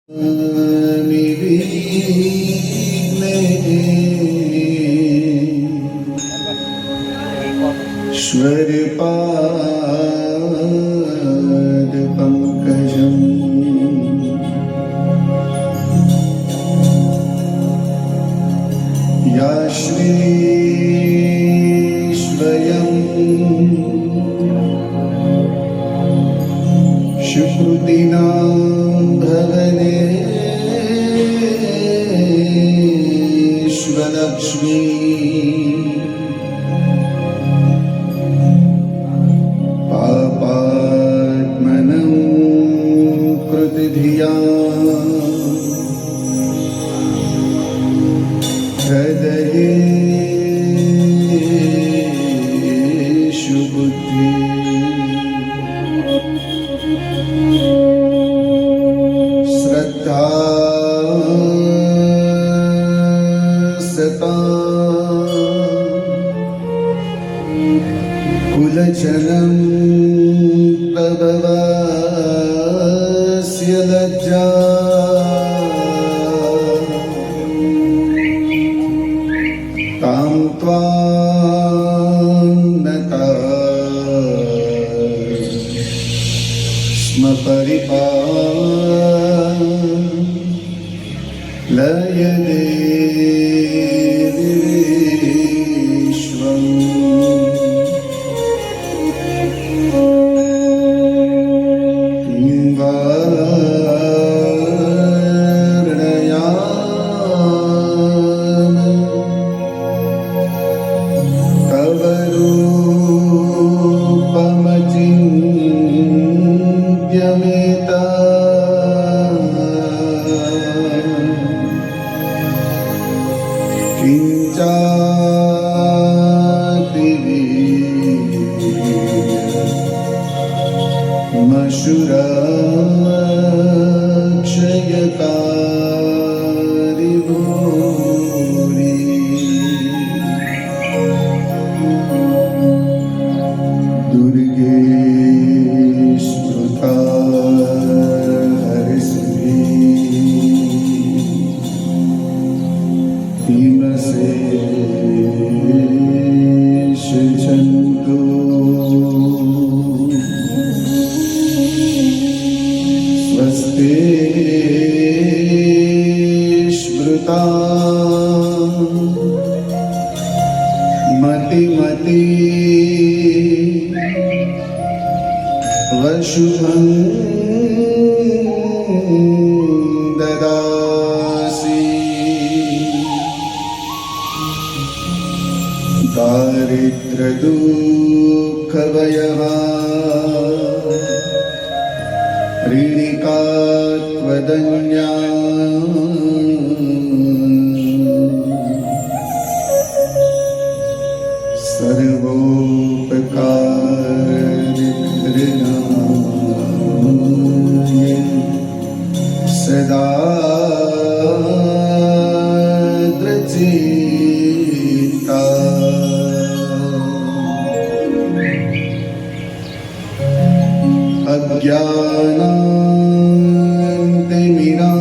स्वरपाद पंकजम् या श्री स्वयं शुकृतिनां भवनेश्वरलक्ष्मी पापात्मनं कृतधिया हृदयेषु बुद्धि श्रद्धा सता कुलजनं प्रभवस्य लज्जा तां त्वां नता स्म परिपालय देवीश्वम् तव रूपमचिन्त्यमेता मशुराक्षयकारि भूरि दुर्गे स्मृता हरसिद्धि भीमसेनशन्तु स्वस्ति स्मृता मतिमति वशुभं ददासि दारिद्र्यदुःखभयहा ऋणिका त्वदन्या सर्वोपकारिणा सदा द्रचिता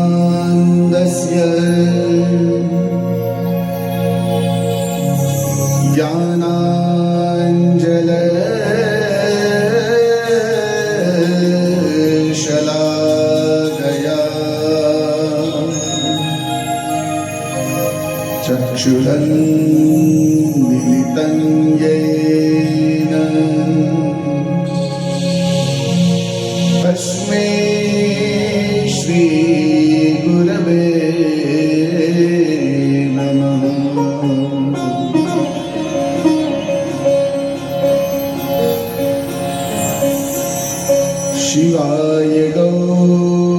अज्ञानान्तिमिरान्धस्य ज्ञानाञ्जलशलाकया चक्षुरन्मिलितं येन तस्मै श्रीगुरवे नमः। शिवाय गौरी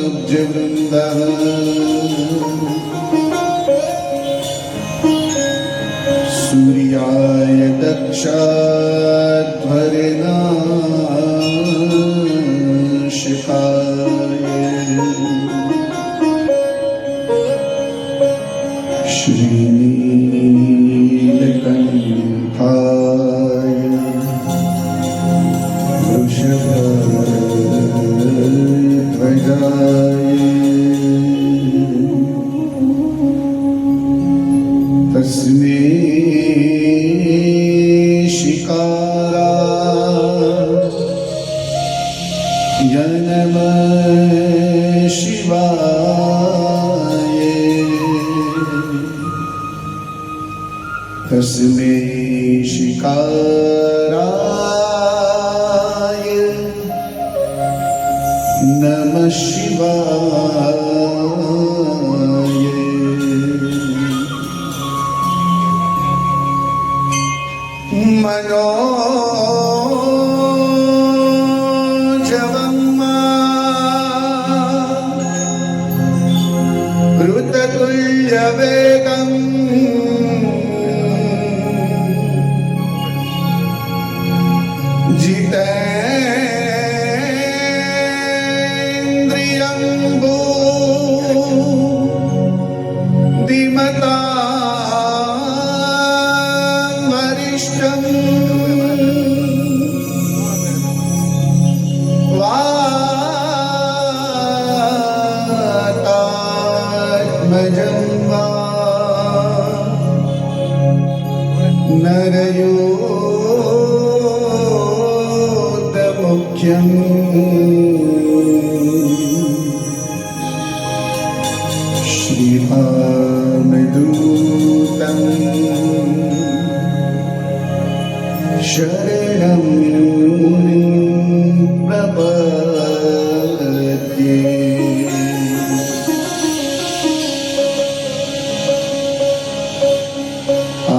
वदनाब्जवृन्दः सूर्याय दक्षाध्वरिणा शिखाय श्री नीलकण्ठाय वृषभध्वजाय तस्मै शिकाराय नमः शिवाय तस्मै शिकाराय नमः शिवाय मनोजवं ऋततुल्यवेगम् जितेन्द्रियं बुद्धिमतां वरिष्ठम् वातात्मजं वा नरयोतमुख्यम् श्रीभानुदूतं शरणं प्रपद्ये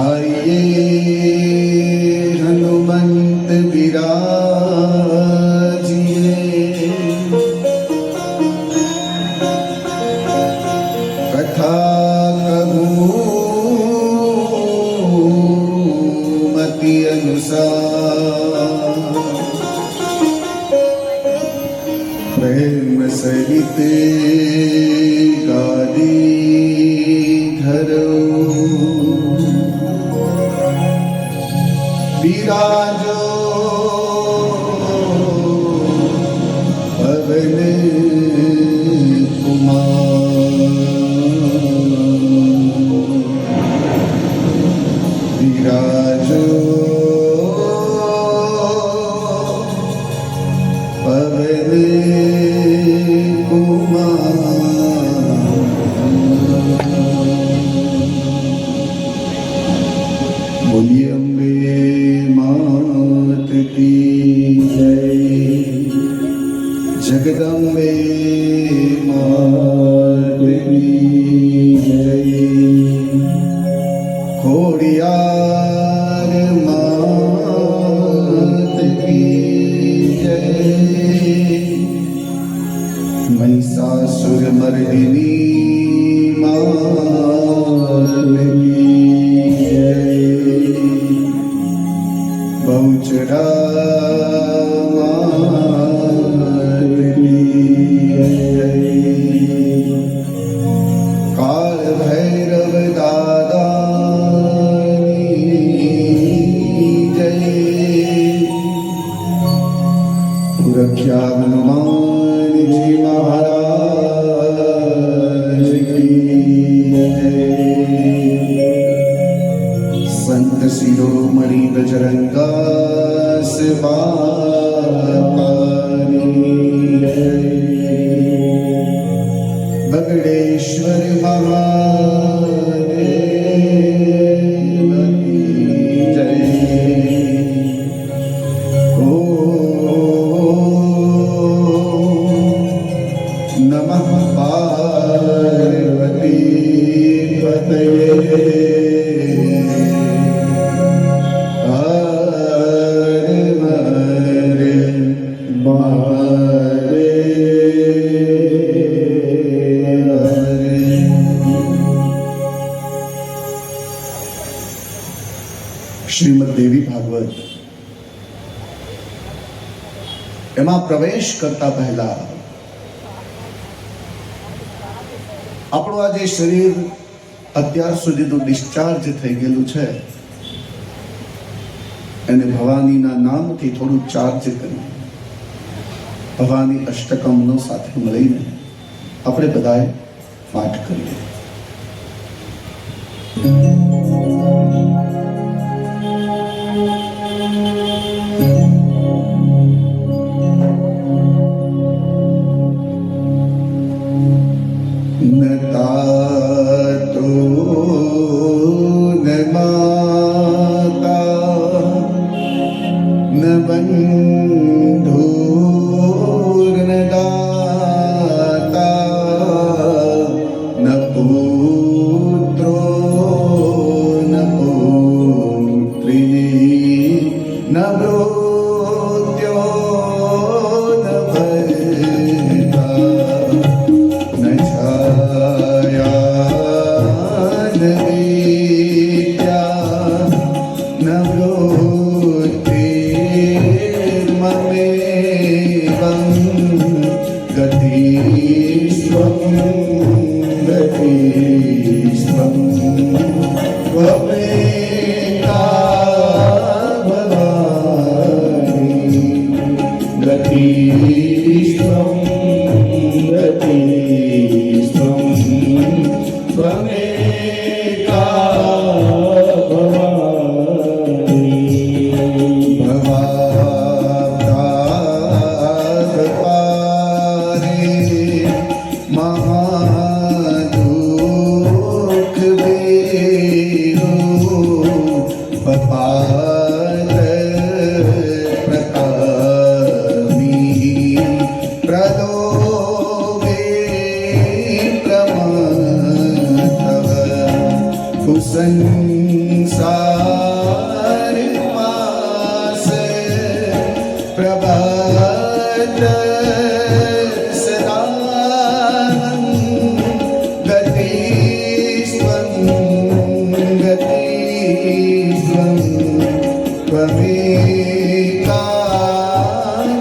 आइए हनुमंत विराजिए कथा कहूँ मति अनुसार प्रेम सहित गादी धरो विराजो पवन कुमार विराजो पवन बोलिए अम्बे मात की जय, जगदम्बे मात की जय, खोड़ियार मात की जय, महिषासुरमर्दिनी मात की जय, बहुचरा मात की जय, काल भैरव दादा की जय, रक्षा हनुमान जी महाराज की जय, संत शिरोमणि बजरंगा बगड़ेश्वर महादेव की जय, ओ नमः पार्वती पतये શ્રીમદ દેવી ભાગવત એમાં પ્રવેશ કરતા પહેલા આપણું આ જે શરીર અત્યાર સુધીનું ડિસ્ચાર્જ થઈ ગયેલું છે એને ભવાનીના નામથી થોડું ચાર્જ કરી ભવાની અષ્ટકમનો સાથે મળીને આપણે બધાએ પાઠ કરીએ. નતાતો ન માતા ન બંધુર ન દાતા ન પુત્રો ન પુત્રી ન મૃત્યો ન ભયતા ન છાયા ન વિદ્યા ન વૃત્તિર્મમેવં ગતિસ્ત્વં ગતિસ્ત્વં ત્વમેકા ભવાની ગતિસ્ત્વં ગતિસ્ત્વં ત્વમેકા ભવાની ભવાબ્દાગપારે મહાદુઃખ બેરો પપાત પ્રકામી પ્રદો સંસાર પાસ પ્રબદ્ધ સદાનં ગતિસ્ત્વં ગતિસ્ત્વં ત્વમેકા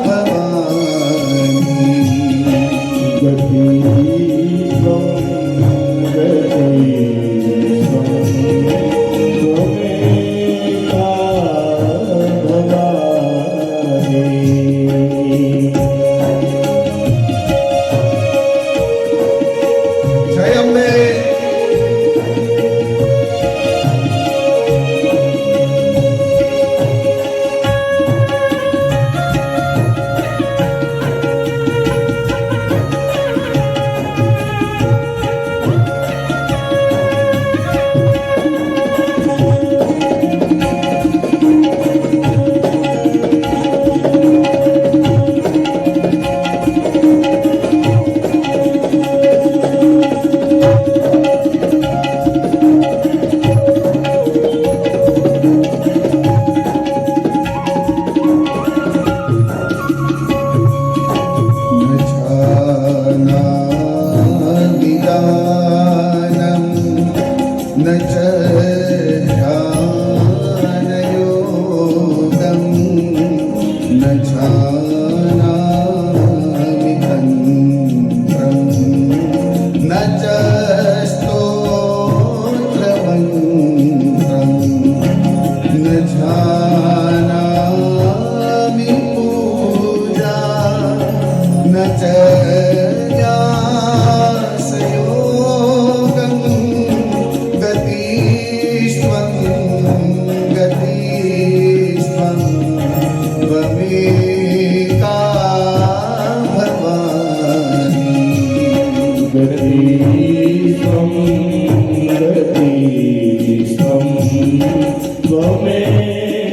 ભવાની ગતિસ્ત્વં न च ध्यानयोगं न जानामि तन्त्रं न च स्तोत्रमन्त्रं न जानामि पूजा न च ગતિસ્ત્વં ગતિસ્ત્વં ત્વમેકા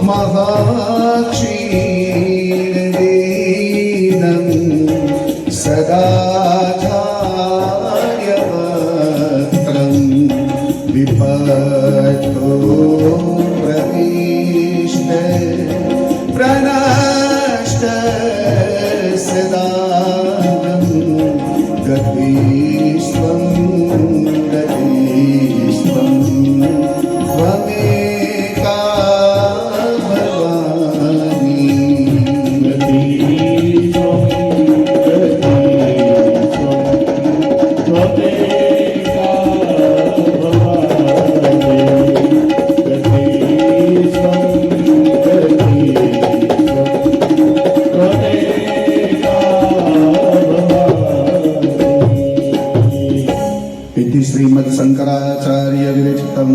महाक्षीणदीनं सदाचार्यवक्त्रं विपत्तो प्रविष्ट प्रनष्ट सदानं गतिस्त्वं त्वमेका भवानी इति श्रीमद् शंकराचार्य विरचितं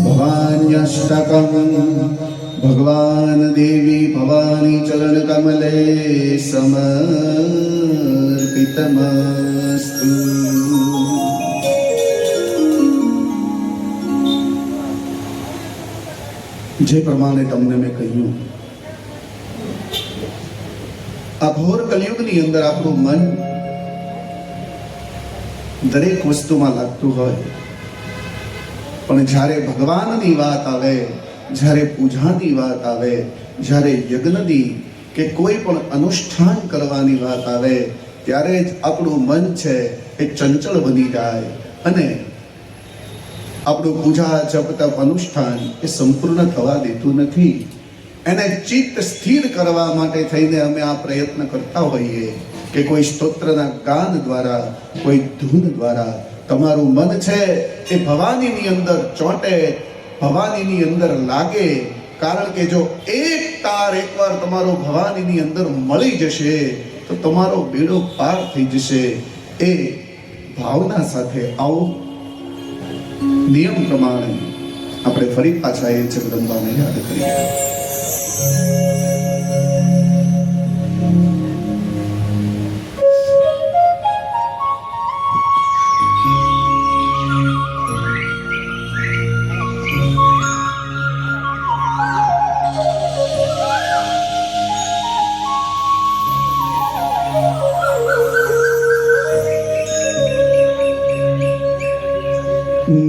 भवान्यष्टकं भगवान देवी भवानी चरण कमले समर्पितमस्तु। જે પ્રમાણે તમને મેં કહ્યું, આ ઘોર કલયુગની અંદર આપણું મન દરેક વસ્તુમાં લાગતું હોય, પણ જ્યારે ભગવાનની વાત આવે, જ્યારે પૂજાની વાત આવે, જ્યારે યજ્ઞની કે કોઈ પણ અનુષ્ઠાન કરવાની વાત આવે, ત્યારે જ આપણું મન છે એ ચંચળ બની જાય અને આપણું પૂજા જપ તપ અનુષ્ઠાન એ સંપૂર્ણ થવા દેતું નથી. એને ચિત્ત સ્થિર કરવા માટે થઈને અમે આ પ્રયત્ન કરતા હોઈએ કે કોઈ સ્તોત્રના ગાન દ્વારા, કોઈ ધૂન દ્વારા તમારું મન છે એ ભવાનીની અંદર ચોંટે, ભવાનીની અંદર લાગે. કારણ કે જો એક તાર એકવાર તમારો ભવાનીની અંદર મળી જશે તો તમારો બેડો પાર થઈ જશે. એ ભાવના સાથે આવો નિયમ પ્રમાણે આપણે ફરી પાછા એ જગદંબાને યાદ કરીએ.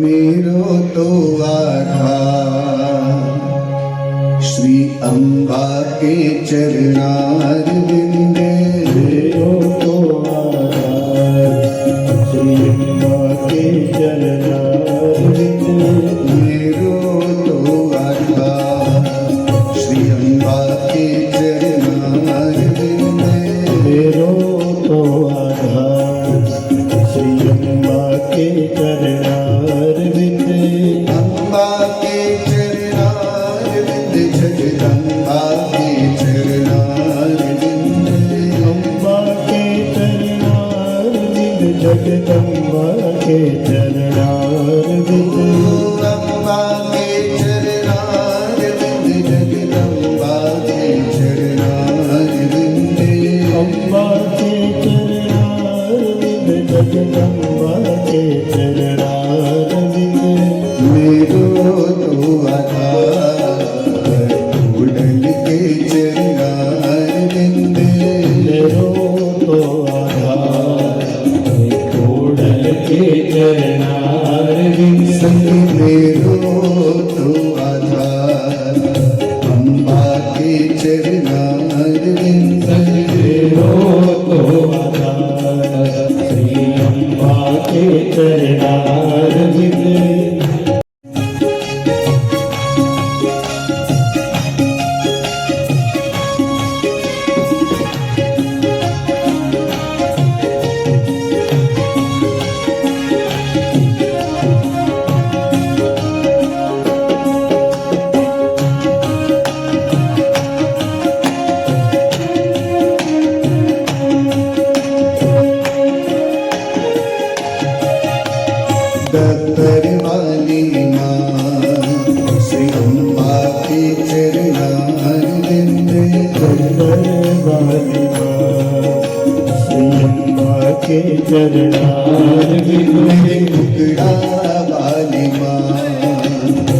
मेरो तो आधार श्री अम्बा के चरणार बिंदे, मेरो तो आधार श्री अम्बा के चरणार बिंदे, मेरो तो आधार श्री अम्बा के चरणार बिंदे, मेरो तो आधार श्री अम्बा के चरणार अम्बा के चरणार बिंद, जगदम्बा के चरणार बिंद, अम्बा के चरणार बिंद, जगदम्बा के चरणार बिंद, अम्बा के चरणार बिंद, जगदम्बा के चरणार बिंद, अम्बा के चरणार बिंद, जगदम्बा के चरणार बिंद, मेरो तो आधार उड़ल के चरणार बिंद, मेरो तो आधार उड़ल के चरणार बिंद, मेरो तो आधार अम्बा के चरणार बिंद, मेरो तो आधार श्री अम्बा के चरणार बिंद. दत्तर वाली माँ श्री अम्बा के चरणार बिंद, दत्तर वाली माँ श्री अम्बा के चरणार बिंद, टुकड़ा वाली माँ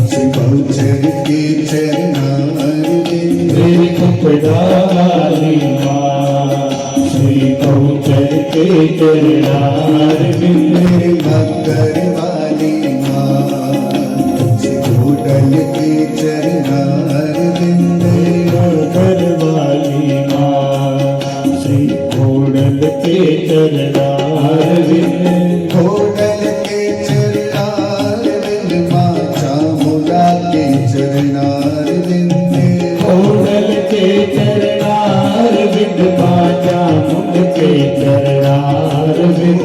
श्री बहुचर के चरणार विपदाली माँ श्री बहुचर के चरणार मेरे मकर वाली माँ श्री घोटल के चरणार बिंदे मकर वाली माँ श्री घोड़ल के चरणार घोटल के चरणार बिंद माँ चामुंडा के चरणार बिंदे घोड़ल के चरणार बिंद बाजा मुंड के चरणार बिंद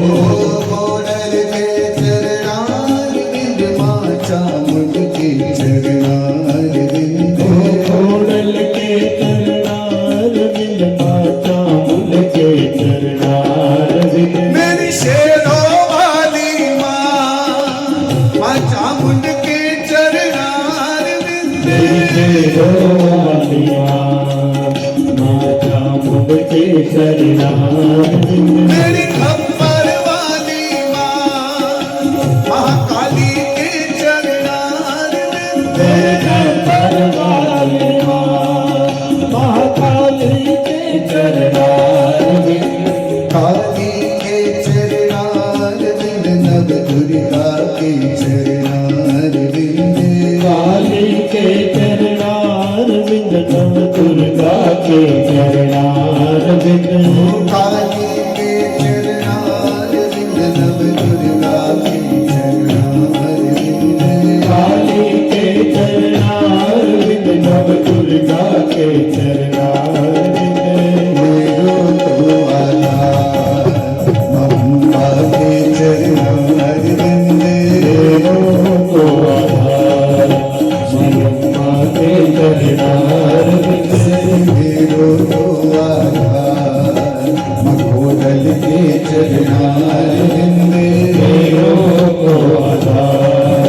घोटल के चरणार बिंद माँ चामुंड के चरणार बिंदे घोड़ल के चरणार बिंद बाजा मुंड के चरणार बिंद मेरी शेरों वाली माँ चामुंड के चरणार बिंदे माता मुंड के चरणार बिंद मेरी खप्पर वाली माँ महाकाली के चरणार बिंदे महाकाली के चरणार बिंद काली के चरणार बिंद नव दुर्गा के चरणार बिंदे काली के चरणार बिंद नव दुर्गा के चरणार बिंद काली के चरणार बिंद नव दुर्गा के चरणार बिंदे काली के चरणार बिंद नव दुर्गा के चरणार बिंद मेरो तो आधार मम्मा के चरणार बिंदे देवों को आधार स्वयं के चरणार बिंद मेरो तो आधार मखोदल के चरणार बिंदे देवों को आधार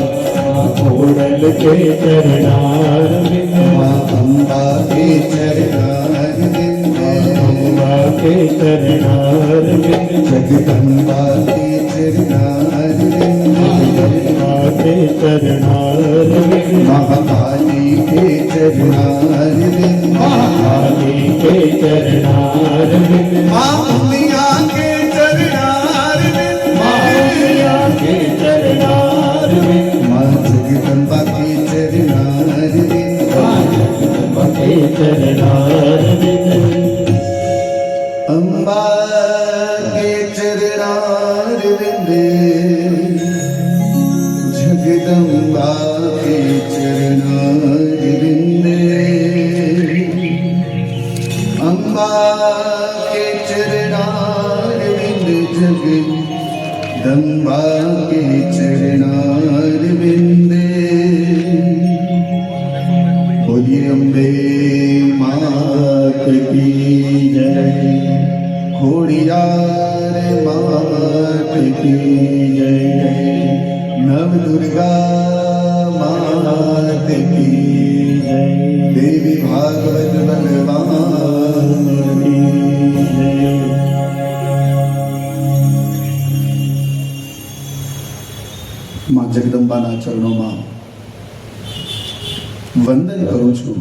घोड़ल के चरणार बिंद माँ अम्बा के चरणार बिंदे अम्बा के चरणार बिंद जगदम्बा के चरणार बिंदे अम्बा के चरणार बिंद महाकाली के चरणार बिंदे महाकाली के चरणार बिंद माँ उमिया के चरणार बिंदे माया के चरणार बिंद माँ जगदम्बा के चरणार बिंदे अम्बा के चरणार बिंद अम्बा के चरणार बिंदे जगदम्बा के चरणार बिंदे अम्बा के चरणार बिंदे जगदम्बा के चरणार बिंदे बोलिए अम्बे मात की जय खोड़ियार मात की जय नव दुर्गा मात की जय देवी भागवत बलवान की जय માં જગદંબાના ચરણોમાં વંદન કરું છું.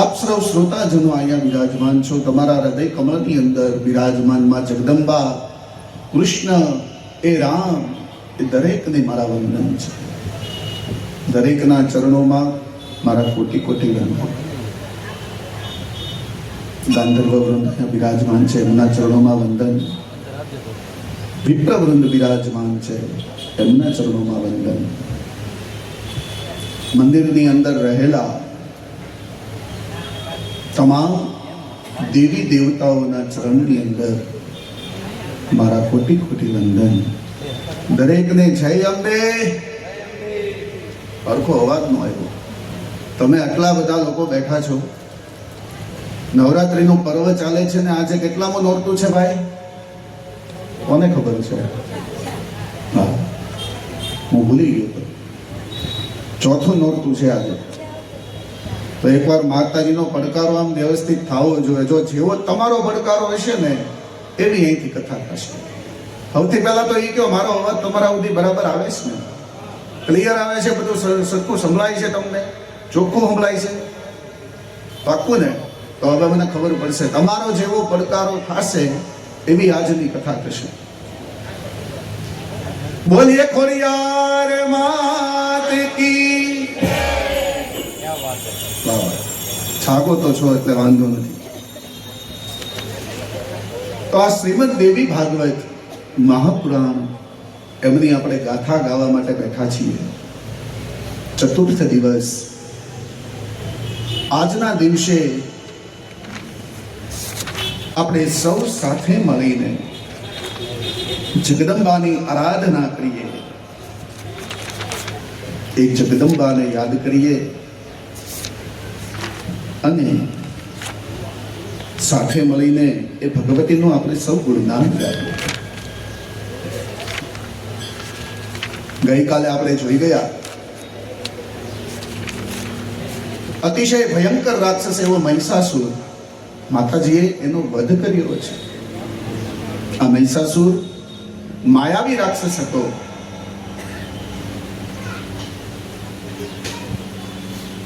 આપ સૌ શ્રોતાજનો અહીંયા વિરાજમાન છો. તમારા હૃદય કમળની અંદર વિરાજમાન માં જગદંબા, કૃષ્ણ, એ રામ, એ દરેકને મારા વંદન છે. દરેકના ચરણોમાં મારા કોટી કોટી વંદન. ગાંધર્વ વૃંદ અહીંયા વિરાજમાન છે, એમના ચરણોમાં વંદન. વિપ્રવૃંદ વિરાજમાન છે, એમના ચરણોમાં વંદન. મંદિરની અંદર રહેલા તમામ દેવી દેવતાઓના ચરણની અંદર મારા કોટી કોટી વંદન. દરેકને જય અંબે. સરખો અવાજ નો આવ્યો. તમે આટલા બધા લોકો બેઠા છો, નવરાત્રીનું પર્વ ચાલે છે ને આજે કેટલામું નોરતું છે ભાઈ? કોને ખબર છે? હા, હું ભૂલી ગયો. ચોથું નોરતું છે આજે. તો એકવાર માતાજીનો પડકારો આમ વ્યવસ્થિત થવો જોઈએ. જો જેવો તમારો પડકારો હશે ને એવી અહીંથી કથા થશે. સૌથી પહેલા તો એ કહો, મારો અવાજ તમારા સુધી બરાબર આવે છે ને? ક્લિયર આવે છે? બધું સરખું સંભળાય છે? તમને ચોખ્ખું સંભળાય છે? પાક્કું ને? તો હવે મને ખબર પડશે તમારો જેવો પડકારો થશે એવી આજની કથા થશે. બોલીએ ખોડિયાર માત કી. વાહ વાહ. છાગો તો છો એટલે વાંધો નથી. તો આ શ્રીમદ દેવી ભાગવત મહાપુરાણ એમની આપણે ગાથા ગાવા માટે બેઠા છીએ. ચતુર્થ દિવસ. આજના દિવસે આપણે સૌ સાથે મળીને જગદંબાની આરાધના કરીએ, એક જગદંબાને યાદ કરીએ અને સાથે મળીને એ ભગવતીનું આપણે સૌ ગુણગાન ગાઈએ. ગઈકાલે આપણે જોઈ ગયા અતિશય ભયંકર રાક્ષસ એવો મહિષાસુર, માતાજીએ એનો વધ કર્યો છે. આ મહિષાસુર માયાવી રાક્ષસ હતો.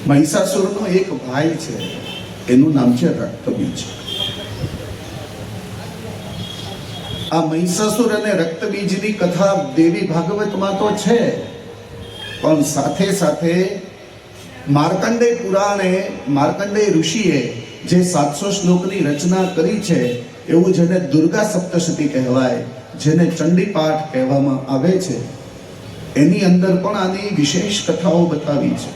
મહિષાસુરનો એક ભાઈ છે, એનું નામ છે રક્તબીજ. આ મહિષાસુર અને રક્તબીજની કથા દેવી ભાગવતમાં તો છે, પણ સાથે સાથે માર્કંડેય પુરાણે માર્કંડેય ઋષિએ જે 700 શ્લોકની રચના કરી છે, એવું જેને દુર્ગા સપ્તશતી કહેવાય, જેને ચંડી પાઠ કહેવામાં આવે છે, એની અંદર પણ આની વિશેષ કથાઓ બતાવી છે.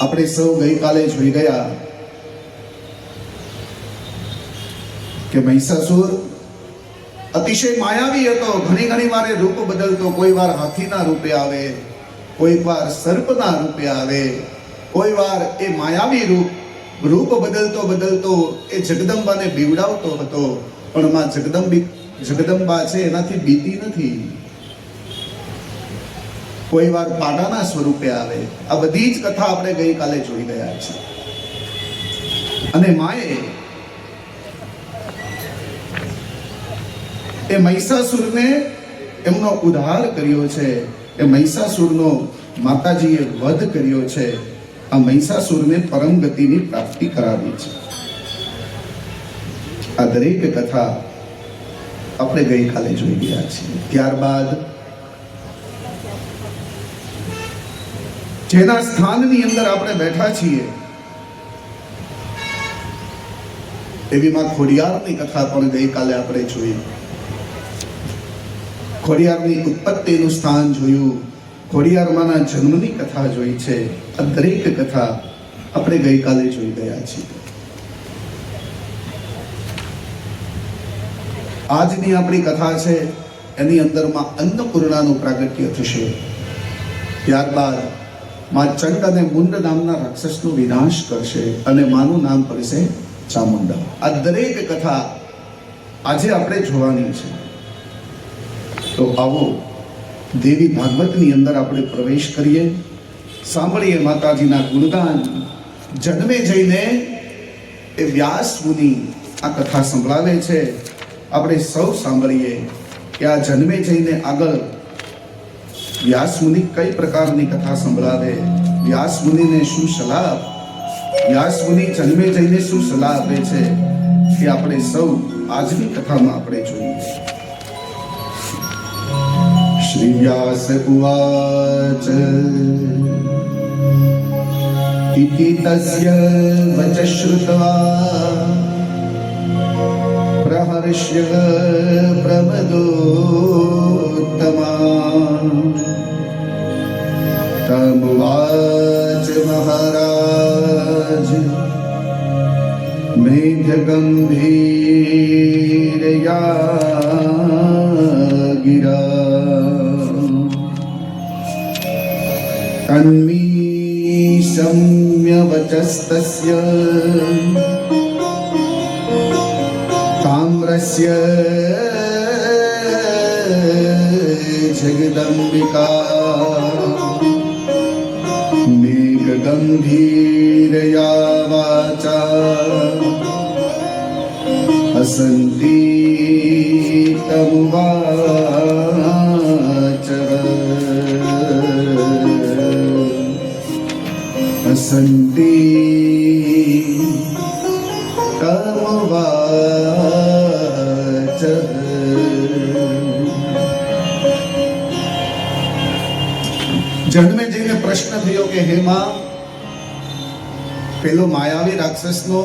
આપણે સૌ ગઈકાલે જોઈ ગયા કે મહિષાસુર અતિશય માયાવી હતો. ઘણી વાર એ રૂપ બદલતો. કોઈ વાર હાથીના રૂપે આવે, કોઈ વાર સર્પના રૂપે આવે, કોઈ વાર એ માયાવી રૂપ બદલતો એ જગદંબાને બીવડાવતો હતો. પણ માં જગદંબા છે એનાથી બીતી નથી. કોઈ વાર પાડાના સ્વરૂપે આવે. આ બધી જ કથા આપણે ગઈકાલે જોઈ ગયા છે. અને માએ એ મહિષાસુરને એમનો ઉદ્ધાર કર્યો છે. એ મહિષાસુરનો માતાજીએ વધ કર્યો છે. આ મહિષાસુરને પરમ ગતિની પ્રાપ્તિ કરાવી છે. આ દરેક કથા આપણે ગઈકાલે જોઈ ગયા છીએ. ત્યારબાદ જેના સ્થાનની અંદર આપણે બેઠા છીએ એવી માં ખોડિયારની કથા પણ ગઈકાલે આપણે જોઈ. ખોડિયારની ઉત્પત્તિનું સ્થાન જોયું, ખોડિયારમાંના જન્મની કથા જોઈ છે. આ દરેક કથા આપણે ગઈકાલે જોઈ ગયા છીએ. આજની આપણી કથા છે એની અંદરમાં અન્નપૂર્ણાનું પ્રાગટ્ય થશે. ત્યારબાદ માં ચંડ અને મુંડ નામના રાક્ષસનો વિનાશ કરશે અને માનું નામ પડશે ચામુંડા. આ દરેક કથા આજે આપણે જોવાની છે. તો આવો દેવી ભાગવતની અંદર આપણે પ્રવેશ કરીએ, સાંભળીએ માતાજીના ગુણગાન. જન્મે જઈને એ વ્યાસ મુનિ આ કથા સંભળાવે છે. આપણે સૌ સાંભળીએ કે આ જન્મે જઈને આગળ વ્યાસ મુનિ કઈ પ્રકારની કથા સંભળાવે, વ્યાસ મુનિને શું સલાહ, વ્યાસ મુનિ જન્મે જઈને શું સલાહ આપે છે, એ આપણે સૌ આજની કથામાં આપણે જોઈએ. શ્રી વ્યાસ ઉવાચ ઇતિ તસ્ય વચ શ્રુત્વા પ્રહર્ષ્ય પ્રમદોત્તમા તમુવાચ મહારાજ મેઘ ગંભીરયા ગિરા તન્મી સમ્ય વચસ્તસ્ય તામ્રસ્ય જગદંબિકા મેઘ ગંભીરયા વાચા હસંતી તમુવાચ સંતી કર્મવાચ જન્મે જઈને પ્રશ્ન થયો કે હે માં, પેલો માયાવી રાક્ષસનો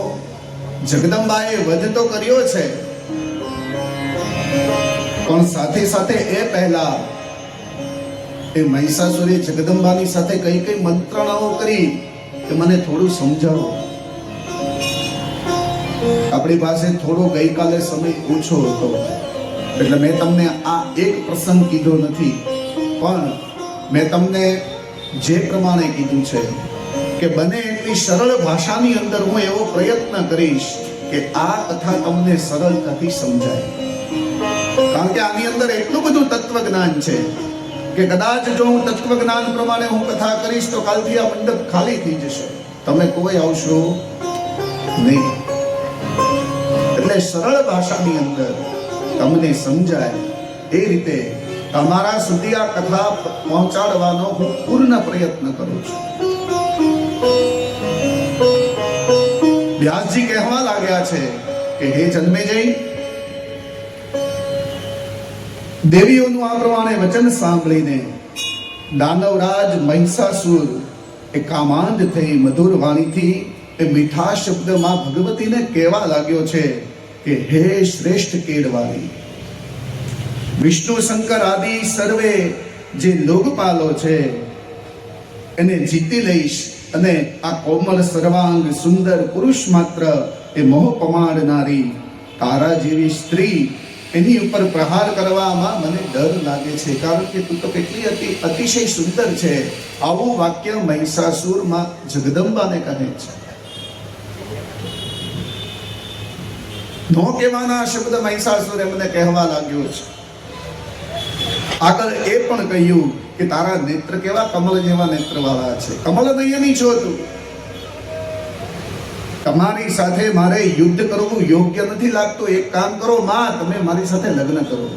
જગદંબાએ વધ તો કર્યો છે, પણ સાથે સાથે એ પહેલા એ મહિષાસુરે જગદંબાની સાથે કઈ કઈ મંત્રણાઓ કરી કે મને થોડું સમજાવો. આપણી પાસે થોડો ગઈકાલે સમય ઓછો હતો એટલે મેં તમને આ એક પ્રસંગ કીધો નથી, પણ મેં તમને જે પ્રમાણે કીધું છે કે બને એટલી સરળ ભાષાની અંદર હું એવો પ્રયત્ન કરીશ કે આ કથા તમને સરળતાથી સમજાય. કારણ કે આની અંદર એટલું બધું તત્વજ્ઞાન છે કે કદાચ જો હું તત્વજ્ઞાન પ્રમાણે હું કથા કરીશ તો કાલથી આ મંડપ ખાલી થઈ જશે, તમે કોઈ આવશો નહીં. એટલે સરળ ભાષાની અંદર તમને સમજાય એ રીતે તમારા સુધી આ કથા પહોંચાડવાનો હું પૂર્ણ પ્રયત્ન કરું છું. વ્યાસજી કહેવા લાગ્યા છે કે હે જન્મેજય, દેવીઓનું આ પ્રમાણે વચન સાંભળીને દાનવરાજ મહિષાસુર એ કામાંડ થઈ મધુર વાણીથી એ મીઠા શબ્દમાં ભગવતીને કહેવા લાગ્યો છે કે હે શ્રેષ્ઠ કેળવાળી, વિષ્ણુ શંકર આદિ સર્વે જે લોકપાલો છે એને જીતી લઈશ અને આ કોમળ સર્વાંગ સુંદર પુરુષ માત્ર એ મોહ પમાડનારી તારા જેવી સ્ત્રી એની ઉપર પ્રહાર કરવામાં મને ડર લાગે છે, કારણ કે તું તો કેટલી અતિશય સુંદર છે. આવું વાક્ય મહિષાસુરમાં જગદંબાને કહે છે. નો કહેવાના શબ્દ મહિષાસુર એમને કહેવા લાગ્યો છે. આગળ એ પણ કહ્યું કે તારા નેત્ર કેવા કમળ જેવા નેત્ર વાળા છે, કમળ નયની છો તું, તમારી સાથે મારે યુદ્ધ કરવું યોગ્ય નથી લાગતું. એક કામ કરો માં, તમે મારી સાથે લગ્ન કરો.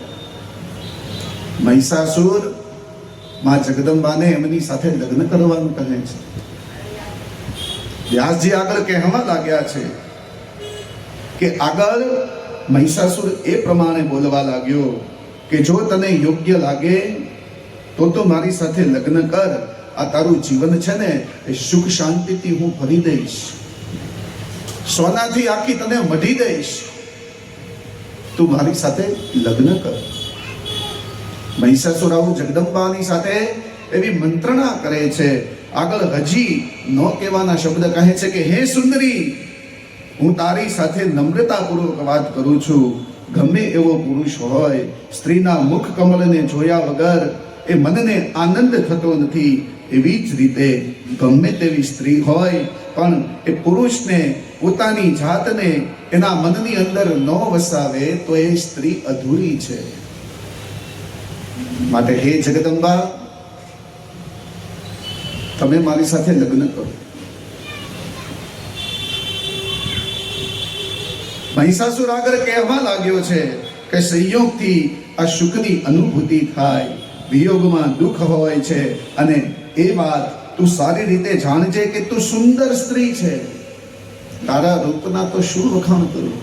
મહિષાસુર માં જગદંબાને એમની સાથે લગ્ન કરવાનું કહે છે. વ્યાસજી આગળ કહેવા લાગ્યા છે કે આગળ મહિષાસુર એ પ્રમાણે બોલવા લાગ્યો કે જો તને યોગ્ય લાગે તો મારી સાથે લગ્ન કર. આ તારું જીવન છે ને એ સુખ શાંતિથી હું ભરી દઈશ, સોનાથી આખી તને મઢી દઈશ, તું મારી સાથે લગ્ન કર. મહિષાસુર આવું જગદંબાની સાથે એવી મંત્રણા કરે છે. આગળ હજી નો કહેવાના શબ્દ કહે છે કે હે સુંદરી, હું તારી સાથે નમ્રતાપૂર્વક વાત કરું છું. ગમે એવો પુરુષ હોય, સ્ત્રીના મુખ કમળને જોયા વગર એ મનને આનંદ થતો નથી. એવી જ રીતે ગમે તેવી સ્ત્રી હોય પણ એ પુરુષને પોતાની જાતને એના મનની અંદર ન વસાવે તો એ સ્ત્રી અધૂરી છે. માટે હે જગદંબા, તમે મારી સાથે લગ્ન કરો. મહિષાસુર આગળ કહેવા લાગ્યો છે કે સંયોગથી આ સુખની અનુભૂતિ થાય, વિયોગમાં દુઃખ હોય છે. અને એ વાત તું સારી રીતે જાણજે કે તું સુંદર સ્ત્રી છે, તારા રૂપના તો શું વખાણ કરું.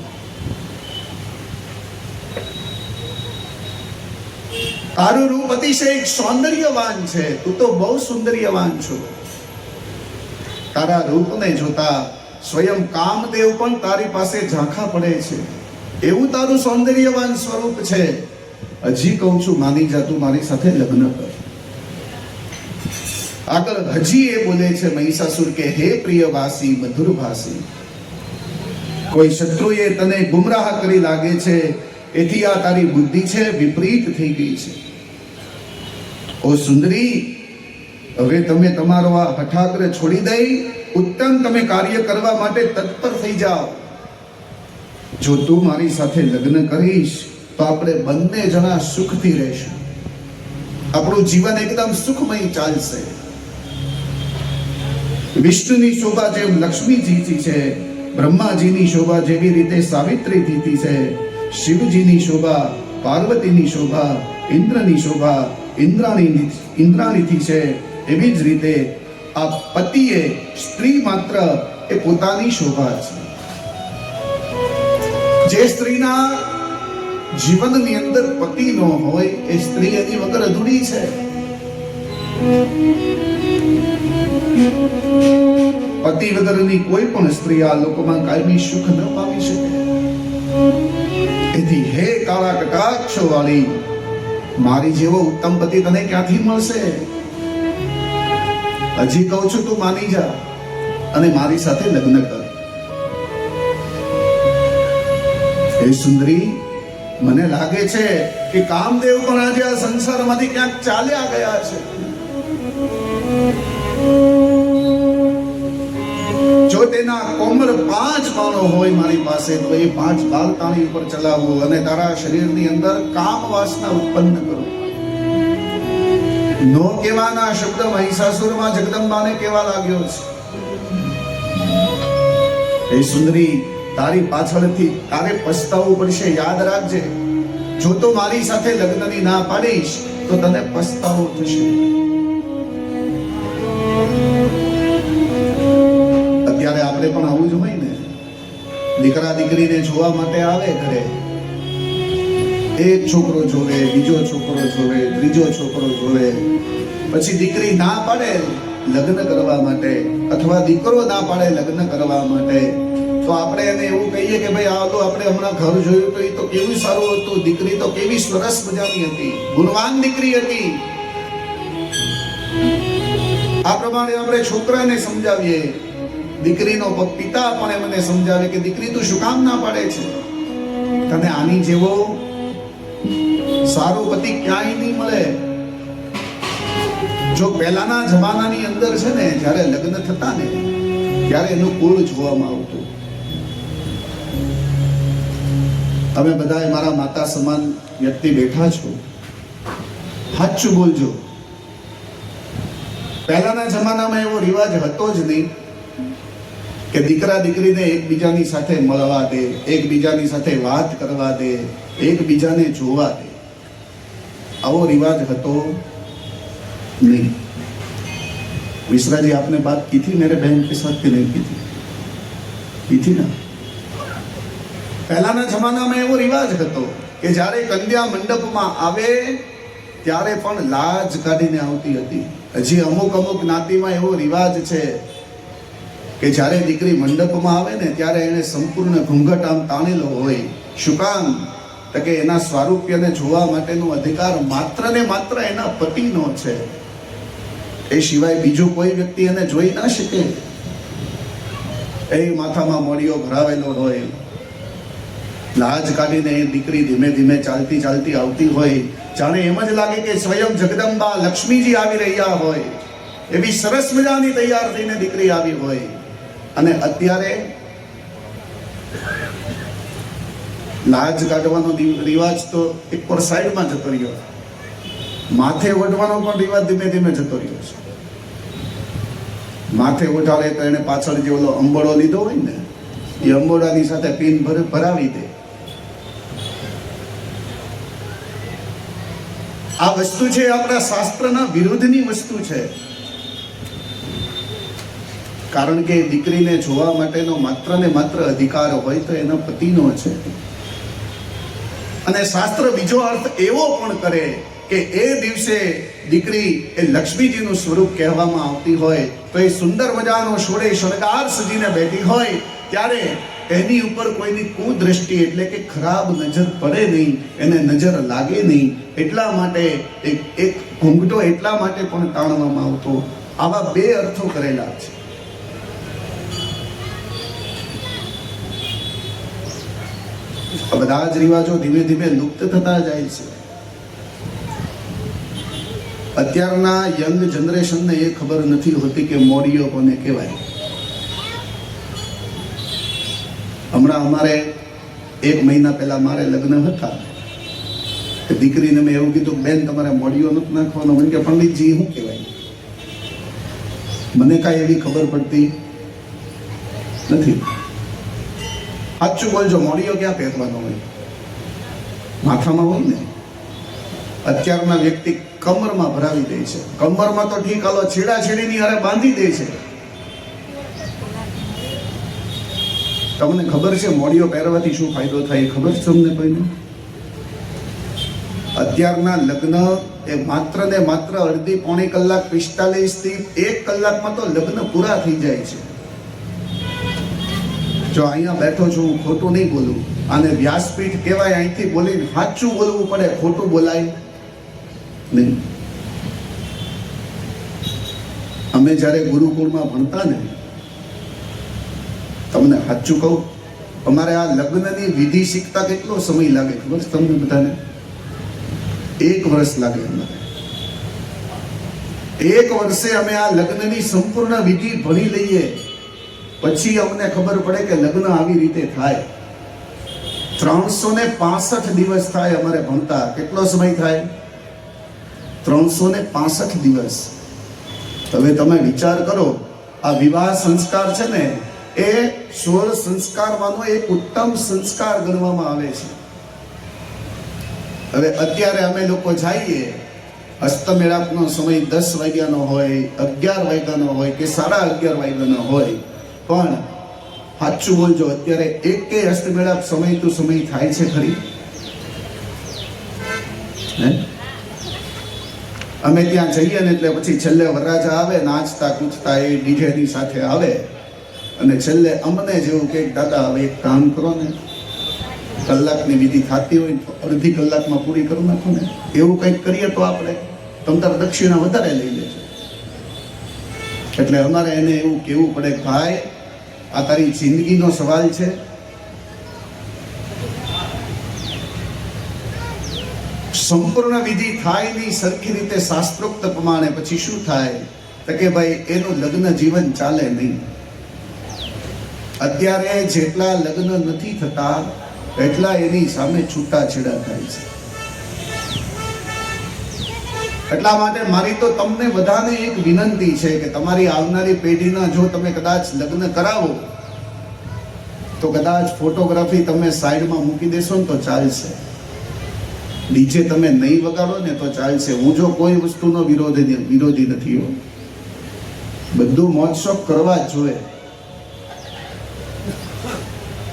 તારું રૂપ અતિશય સૌંદર્યવાન છે, તું તો બહુ સૌંદર્યવાન છો. તારા રૂપને જોતા સ્વયં કામદેવ પણ તારી પાસે ઝાંખા પડે છે, એવું તારું સૌંદર્યવાન સ્વરૂપ છે. હજી કહું છું, માની જા, તું મારી સાથે લગ્ન કર. આગળ હજી એ બોલે છે મહિષાસુર કે હે પ્રિયવાસી, મધુરભાસી, કોઈ શત્રુએ તને ગુમરાહ કરી લાગે છે, એથી આ તારી બુદ્ધિ છે વિપરીત થઈ ગઈ છે. ઓ સુંદરી, હવે તમે તમારો આ હઠાગ્ર છોડી દઈ ઉત્તમ તમે કાર્ય કરવા માટે તત્પર થઈ જાઓ. જો તું મારી સાથે લગ્ન કરીશ તો આપણે બંને જણા સુખથી રહેશું, આપણું જીવન એકદમ સુખમય ચાલશે. વિષ્ણુની શોભા જેમ લક્ષ્મીજીથી છે, બ્રહ્માજીની શોભા જેવી રીતે સાવિત્રીથી છે, શિવજીની શોભા, પાર્વતીની શોભા, ઇન્દ્રની શોભા ઇન્દ્રાણીથી છે, એવી જ રીતે આ પતિએ સ્ત્રી માત્ર એ પોતાની શોભા છે. જે સ્ત્રીના જીવનની અંદર પતિ ન હોય એ સ્ત્રી એની વગર અધૂરી છે. પતિ વગરની કોઈ પણ સ્ત્રી આ લોકોમાં કાયમી સુખ ન પામી શકે. એથી હે કાળા કટાક્ષો વાળી, મારી જેવો ઉત્તમ પતિ તને ક્યાંથી મળશે? હજી કહું છું, તું માની જા અને મારી સાથે લગ્ન કર. હે સુંદરી, મને લાગે છે કે કામદેવ પણ આજે આ સંસારમાંથી ક્યાંક ચાલ્યા ગયા છે. જો તેના કોમળ 5 બાણો હોય મારી પાસે, તો એ 5 બાલ તાણી ઉપર ચલાવવું અને તારા શરીરની અંદર કામ વાસના ઉત્પન્ન કરો. નો કહેવાના શબ્દ મહિષાસુરમાં જગદંબાને કેવા લાગ્યો છે. હે સુંદરી, તારી પાછળથી તારે પસ્તાવવું પડશે. યાદ રાખજે, જો તો મારી સાથે લગ્નની ના પાડીશ તો તને પસ્તાવો થશે. અત્યારે આપણે પણ આવું જ હોય ને, દીકરા દીકરીને જોવા માટે આવે ઘરે. એક છોકરો જોવે, બીજો છોકરો જોવે, ત્રીજો છોકરો જોવે. પછી દીકરી ના પાડે લગ્ન કરવા માટે, અથવા દીકરો ના પાડે લગ્ન કરવા માટે, તો આપણે એને એવું કહીએ કે ભાઈ આ તો આપણે હમણાં ઘર જોયું તો એ તો કેવું સારું હતું, દીકરી તો કેવી સરસ મજાની હતી, ગુણવાન દીકરી હતી. આ પ્રમાણે આપણે છોકરાને સમજાવીએ. દીકરીનો પિતા પણ એમને સમજાવે કે દીકરી તું શું કામ ના પાડે છે? તને આની જેવો સારો પતિ ક્યાંય નહીં મળે. જો પહેલાના જમાનાની અંદર છે ને, જ્યારે લગ્ન થતા ને ત્યારે એનું કુળ જોવામાં આવતું. તમે બધા મારા માતા સમાન વ્યક્તિ બેઠા છો, સાચું બોલજો. પહેલાના જમાનામાં એવો રિવાજ હતો જ નહીં કે દીકરા દીકરીને એકબીજાની સાથે મળવા દે, એકબીજાની સાથે વાત કરવા દે, એકબીજાને જોવા દે. આવો રિવાજ હતો नहीं. मिश्रा जी, आपने बात की थी मेरे बहन के साथ कि नहीं की थी ना? પહેલાના જમાનામાં એવો રિવાજ હતો કે જ્યારે કન્યા મંડપમાં આવે ત્યારે પણ લાજ કાઢીને આવતી હતી. હજી અમુક જ્ઞાતિમાં એવો રિવાજ છે કે જ્યારે દીકરી મંડપમાં આવે ને ત્યારે એને સંપૂર્ણ ઘૂંઘટ આમ તાણેલો હોય. શું કામ? તો કે એના સ્વારૂપ્યને જોવા માટેનો અધિકાર માત્ર ને માત્ર એના પતિનો છે. એ સિવાય બીજો કોઈ વ્યક્તિ એને જોઈ ના શકે. એ માથામાં મોડિયો ભરાવેલો હોય, લાજ કાઢીને એ દીકરી ધીમે ધીમે ચાલતી ચાલતી આવતી હોય, જાણે એમ જ લાગે કે સ્વયં જગદંબા લક્ષ્મીજી આવી રહ્યા હોય. એવી સરસ મજાની તૈયાર થઈને દીકરી આવી હોય. અને અત્યારે લાજ કાઢવાનો રિવાજ તો એક પર સાઈડમાં જતો રહ્યો. માથે ઓઢવાનો પણ રિવાજ ધીમે ધીમે જતો રહ્યો છે. માથે ઓઢાડે તો એને પાછળ જે ઓલો અંબોડો લીધો હોય ને, એ અંબોડાની સાથે પિન ભરાવી દે. આ વસ્તુ છે આપણા શાસ્ત્રના વિરુદ્ધની વસ્તુ છે. કારણ કે દીકરીને જોવા માટેનો માત્ર ને માત્ર અધિકાર હોય તો એના પતિનો છે. અને શાસ્ત્ર બીજો અર્થ એવો પણ કરે કે એ દિવસે દીકરી એ લક્ષ્મીજીનું સ્વરૂપ કહેવામાં આવતી હોય તો એ સુંદર મજાનો સોળે શણગાર સજીને બેઠી હોય ત્યારે એની ઉપર કોઈની કુદ્રષ્ટિ એટલે કે ખરાબ નજર પડે નહીં, એને નજર લાગે નહીં. એટલા માટે એક ઘૂંઘટો એટલા માટે પણ તાણવામાં આવતો. આવા બે અર્થો કરેલા છે. બધા જ રિવાજો ધીમે ધીમે લુપ્ત થતા જાય છે. અત્યારના યંગ જનરેશનને એ ખબર નથી હોતી કે મોડિયો કોને કહેવાય. હમણાં અમારે 1 મહિના પહેલા મારે લગ્ન હતા. દીકરીને મેં એવું કીધું, બેન તમારે મોડિયો નથી નાખવાનો. મને કે પંડિતજી શું કહેવાય? મને કાંઈ એવી ખબર પડતી નથી. સાચું બોલજો, મોડિયો ક્યાં પહેરવાનો હોય? માથામાં હોય ને. અત્યારના વ્યક્તિ કમરમાં ભરાવી દે છે. કમરમાં તો ઠીક, હાલો છેડાછેડીની હારે બાંધી દે છે. તમને ખબર છે મોડિયો પહેરવાથી શું ફાયદો થાય? ખબર છે તમને કોઈને? અત્યારના લગ્ન એ માત્ર ને માત્ર અડધી પોણી કલાક 45 થી 1 કલાકમાં તો લગ્ન પૂરા થઈ જાય છે. જો અહીંયા બેઠો છું, હું ખોટું નહીં બોલું. આને વ્યાસપીઠ કહેવાય. અહીંથી બોલીને સાચું બોલવું પડે, ખોટું બોલાય નહીં. અમે જ્યારે ગુરુકુળમાં ભણતા ને, તમને સાચું કહું, અમારે આ લગ્નની વિધિ શીખતા કેટલો સમય લાગે ખબર છે તમને બધાને? 1 વર્ષ લાગે અમારે. 1 વર્ષે અમે આ લગ્નની સંપૂર્ણ વિધિ ભણી લઈએ, પછી અમને ખબર પડે કે લગ્ન આવી રીતે થાય. 365 દિવસ થાય અમારે ભણતા. કેટલો સમય થાય? 365 દિવસ. હવે તમે વિચાર કરો, આ વિવાહ સંસ્કાર છે ને, એ 16 સંસ્કારમાંનો એક ઉત્તમ સંસ્કાર ગણવામાં આવે છે. હવે અત્યારે અમે લોકો જઈએ, હસ્તમેળાપનો સમય 10 વાગ્યાનો હોય, 11 વાગ્યાનો હોય કે 11:30 વાગ્યાનો હોય, પણ સાચું બોલજો, અત્યારે એકેય હસ્તમેળાપ સમય તો સમય થાય છે ખરી? અમે ત્યાં જઈએ ને એટલે પછી છેલ્લે વરરાજા આવે, નાચતા કૂદતા એ ડીજેની સાથે આવે, અને છેલ્લે અમને જેવું કે દાદા હવે એક કામ કરો ને, કલાકની વિધિ થતી હોય તો અડધી કલાકમાં પૂરી કરી નાખો ને. એવું કંઈક કરીએ તો આપણે તમતાર દક્ષિણા વધારે લઈ લેજો. એટલે અમારે એને એવું કહેવું પડે, ભાઈ આ તારી જિંદગીનો સવાલ છે. સંપૂર્ણ વિધિ થાય નહીં સરખી રીતે શાસ્ત્રોક્ત પ્રમાણે, પછી શું થાય? તો કે ભાઈ એનું લગ્ન જીવન ચાલે નહીં. અત્યારે જેટલા લગ્ન નથી થતા એટલા એની સામે છૂટાછેડા થાય છે. એટલા માટે મારી તો તમને બધાને એક વિનંતી છે કે તમારી આવનારી પેઢીના જો તમે કદાચ લગ્ન કરાવો તો કદાચ ફોટોગ્રાફી તમે સાઈડમાં મૂકી દેશો ને તો ચાલશે. ડીજે તમે નહીં વગાડો ને તો ચાલશે. હું જો કોઈ વસ્તુનો વિરોધી નથી હો. બધું મોજ શોખ કરવા જ જોઈએ.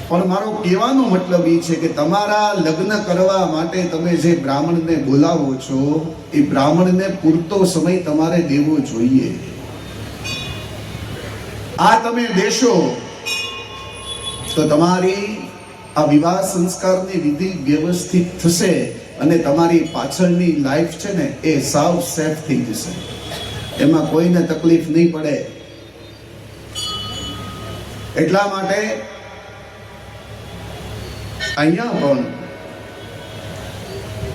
પણ મારો કહેવાનો મતલબ એ છે કે તમારા લગ્ન કરવા માટે તમે જે બ્રાહ્મણને બોલાવો છો એ બ્રાહ્મણને પૂરતો સમય તમારે દેવો જોઈએ. આ તમે દેશો તો તમારી આ વિવાહ સંસ્કારની વિધિ વ્યવસ્થિત થશે અને તમારી પાછળની લાઈફ છે ને એ સાવ સેફ થઈ જશે. એમાં કોઈને તકલીફ નહીં પડે. એટલા માટે અહીંયા પણ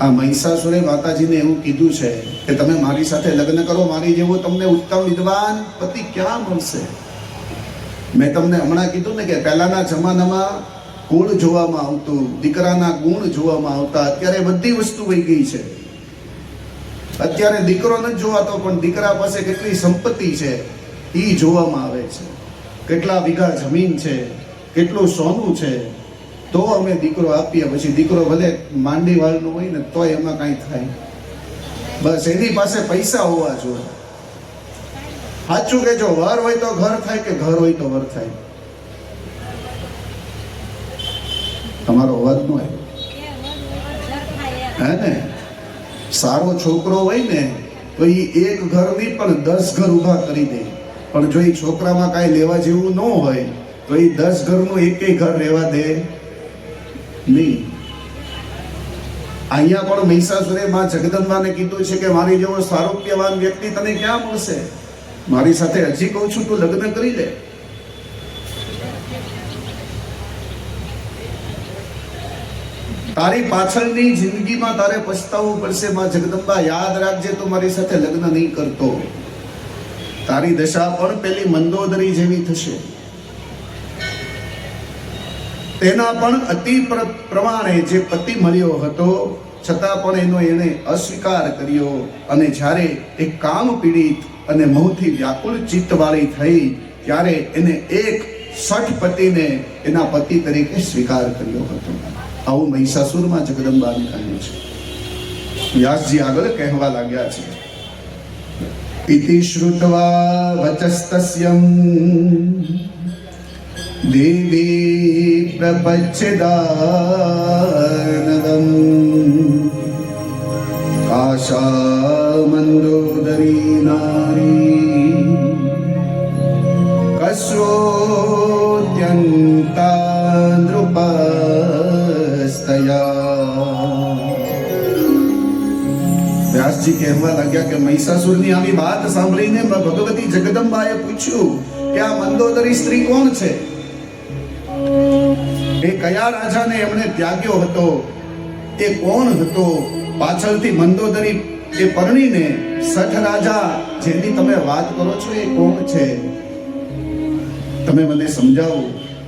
આ મહિષાસુરે માતાજીને એવું કીધું છે કે તમે મારી સાથે લગ્ન કરો, મારી જેવો તમને ઉત્તમ વિદ્વાન પતિ ક્યાં મળશે? મેં તમને હમણાં કીધું ને કે પહેલાના જમાનામાં કુળ જોવામાં આવતું, દીકરાના ગુણ જોવામાં આવતા. અત્યારે બધી વસ્તુ વહી ગઈ છે. અત્યારે દીકરો નથી જોવાતો, પણ દીકરા પાસે કેટલી સંપત્તિ છે એ જોવામાં આવે છે. કેટલા વીઘા જમીન છે, કેટલું સોનું છે, તો અમે દીકરો આપીએ. પછી દીકરો ભલે માંડી વાળનો હોય ને તો એમાં કાંઈ થાય. બસ એની પાસે પૈસા હોવા જોઈએ. સાચું કે જો વર હોય તો ઘર થાય કે ઘર હોય તો વર થાય. તમારો અવાજ નો આવ્યો હે ને? સારો છોકરો હોય ને તો એ એક ઘર નહીં પણ 10 ઘર ઊભા કરી દે. પણ જો એ છોકરામાં કાંઈ લેવા જેવું ન હોય તો એ 10 ઘરનું એકેય ઘર રહેવા દે નહીં. અહીંયા પણ મહિષાસુરે માં જગદંબાને કીધું છે કે મારી જેવો સારોગ્યવાન વ્યક્તિ તને ક્યાં મળશે? મારી સાથે હજી કહું છું તું લગ્ન કરી લે. તારી પાછળની જિંદગીમાં તારે પછતાવવું પડશે. માં જગદંબા યાદ રાખજે, તું મારી સાથે લગ્ન નહીં કરતો, તારી દશા પણ પેલી મંદોદરી જેવી થશે. તેના પણ અતિ પ્રમાણે જે પતિ મળ્યો હતો છતાં પણ એને અસ્વીકાર કર્યો. અને જ્યારે એ કામ પીડિત અને મોહથી વ્યાકુળ ચિત્તવાળી થઈ ત્યારે એને એક સઠ પતિને એના પતિ તરીકે સ્વીકાર કર્યો હતો. આવું મહિષાસુરમાં જગદંબાને કહ્યું છે. વ્યાસજી આગળ કહેવા લાગ્યા છે, ઇતિ શ્રુત્વા વચસ્તસ્યં દેવી પ્રપચ્છેદાનવમ આશા મંદોદરી નારી કસ્યોત્યંતા નૃપસ્તયા. વ્યાસજી કહેવા લાગ્યા કે મહિષાસુરની આવી વાત સાંભળીને ભગવતી જગદંબાએ પૂછ્યું કે આ મંદોદરી સ્ત્રી કોણ છે? એ કયા રાજાને એમણે ત્યાગ્યો હતો? એ કોણ હતો? પાછળથી મંદોદરી એ પરણીને સઠ રાજા જેની તમે વાત કરો છો એ કોણ છે? તમે મને સમજાવો.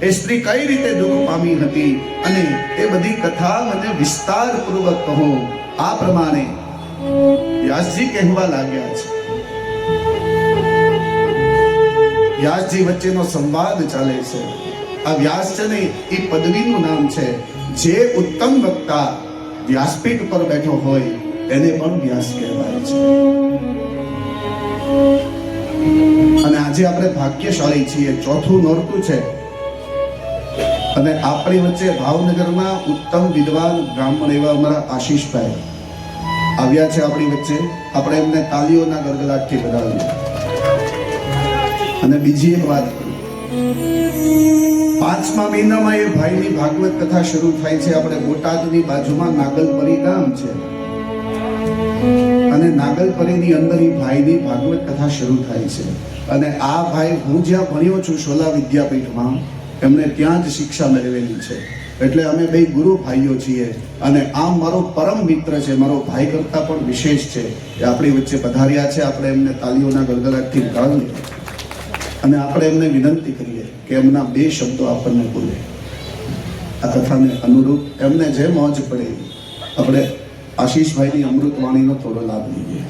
એ સ્ત્રી કઈ રીતે દુઃખ પામી હતી અને એ બધી કથા મને વિસ્તારપૂર્વક કહો. આ પ્રમાણે વ્યાસજી કહેવા લાગ્યા છે. વ્યાસજી વચ્ચેનો સંવાદ ચાલે છે. આ વ્યાસ છે ને એ પદવીનું નામ છે. જે ઉત્તમ વક્તા વ્યાસપીઠ પર બેઠો હોય એને પણ વ્યાસ કહેવાય છે. અને આજે આપણે ભાગ્યશાળી છીએ. ચોથું નોરતું છે અને આપણી વચ્ચે ભાવનગરના ઉત્તમ વિદ્વાન બ્રાહ્મણ એવા અમારા આશીષભાઈ આવ્યા છે આપણી વચ્ચે. આપણે એમને તાલીઓના ગડગડાટથી વધાવીએ. અને બીજી એક વાત કરું, 5મા મહિનામાં એ ભાઈની ભાગવત કથા શરૂ થાય છે. આપણે બોટાદની બાજુમાં નાગલપરી ગામ છે અને નાગલપરીની અંદર એ ભાઈની ભાગવત કથા શરૂ થાય છે. અને આ ભાઈ, હું જ્યાં ભણ્યો છું શોલા વિદ્યાપીઠમાં, એમણે ત્યાં જ શિક્ષા મેળવેલી છે. એટલે અમે બે ગુરુ ભાઈઓ છીએ. અને આમ મારો પરમ મિત્ર છે, મારો ભાઈ કરતા પણ વિશેષ છે. એ આપણી વચ્ચે પધાર્યા છે. આપણે એમને તાલીઓના ગડગડાટથી વધાવીએ અને આપણે એમને વિનંતી કરીએ કે એમના 2 શબ્દો આપણને બોલે. આ કથાને અનુરૂપ એમને જે મોજ પડે આપણે આશીષભાઈની અમૃતવાણીનો થોડો લાભ લઈએ.